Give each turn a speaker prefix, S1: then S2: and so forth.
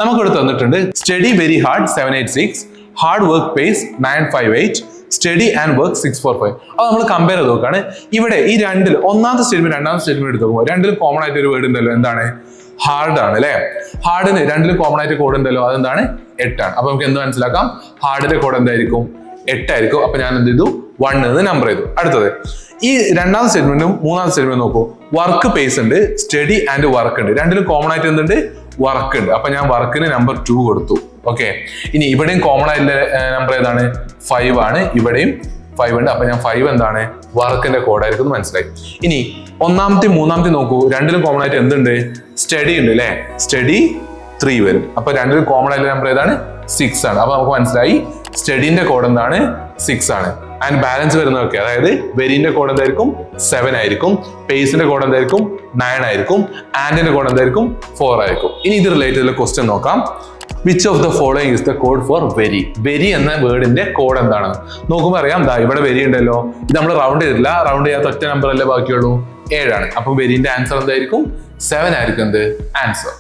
S1: നമുക്കിവിടെ തന്നിട്ടുണ്ട് study very hard 786, hard work pace 958, study and work 645. അത് നമ്മൾ കമ്പയർ ചെയ്ത് നോക്കുകയാണ്. ഇവിടെ ഈ രണ്ടിൽ ഒന്നാമത്തെ സ്റ്റേറ്റ്മെന്റ് രണ്ടാമത്തെ സ്റ്റേറ്റ്മെന്റ് എടുത്ത് നോക്കുമ്പോൾ രണ്ടിലും കോമൺ ആയിട്ട് ഒരു വേർഡ് ഉണ്ടല്ലോ, എന്താണ്? ഹാർഡ് ആണ് അല്ലെ. ഹാർഡിന് രണ്ടിലും കോമൺ ആയിട്ട് കോഡ് ഉണ്ടല്ലോ, അതെന്താണ്? 8 ആണ്. അപ്പൊ നമുക്ക് എന്ത് മനസ്സിലാക്കാം? ഹാർഡിന്റെ കോഡ് എന്തായിരിക്കും? 8 ആയിരിക്കും. അപ്പൊ ഞാൻ എന്ത് ചെയ്തു? 1 എന്ന് നമ്പർ ചെയ്തു. അടുത്തത് ഈ രണ്ടാമത്തെ സ്റ്റേറ്റ്മെന്റും മൂന്നാമത്തെ സ്റ്റേറ്റ്മെന്റ് നോക്കൂ. വർക്ക് പേസ് ഉണ്ട്, സ്റ്റഡി ആൻഡ് വർക്ക് ഉണ്ട്. രണ്ടിലും കോമൺ ആയിട്ട് എന്തുണ്ട്? വർക്ക് ഉണ്ട്. അപ്പൊ ഞാൻ വർക്കിന് നമ്പർ 2 കൊടുത്തു. ഓക്കെ, ഇനി ഇവിടെയും കോമൺ ആയിട്ടുള്ള നമ്പർ ഏതാണ്? 5 ആണ്. ഇവിടെയും 5 ഉണ്ട്. അപ്പൊ ഞാൻ 5 എന്താണ്? വർക്കിന്റെ കോഡായിരിക്കും മനസ്സിലായി. ഇനി ഒന്നാമത്തെ മൂന്നാമത്തെ നോക്കൂ. രണ്ടിലും കോമൺ ആയിട്ട് എന്തുണ്ട്? സ്റ്റഡി ഉണ്ട് അല്ലെ. സ്റ്റഡി 3 വരും. അപ്പൊ രണ്ടിലും കോമൺ ആയിട്ടുള്ള നമ്പർ ഏതാണ്? 6 ആണ്. അപ്പൊ നമുക്ക് മനസ്സിലായി സ്റ്റഡീന്റെ കോഡ് എന്താണ്? 6 ആണ്. ആൻഡ് ബാലൻസ് വരുന്നതൊക്കെ, അതായത് വെരിന്റെ കോഡ് എന്തായിരിക്കും? 7 ആയിരിക്കും. പേസിന്റെ കോഡ് എന്തായിരിക്കും? 9 ആയിരിക്കും. ആൻഡിന്റെ കോഡ് എന്തായിരിക്കും? 4 ആയിരിക്കും. ഇനി ഇത് റിലേറ്റഡ് ക്വസ്റ്റ്യൻ നോക്കാം. Which of the following is the code for very? Very എന്ന വേർഡിന്റെ കോഡ് എന്താണ്? നോക്കുമ്പോൾ അറിയാം, ഇവിടെ വെരി ഉണ്ടല്ലോ. ഇത് നമ്മൾ റൗണ്ട് ചെയ്തിട്ടില്ല. റൗണ്ട് ചെയ്യാത്ത ഒറ്റ നമ്പർ അല്ലേ ബാക്കിയുള്ളൂ, 7 ആണ്. അപ്പൊ വെരിന്റെ ആൻസർ എന്തായിരിക്കും? 7 ആയിരിക്കും എന്ത് ആൻസർ.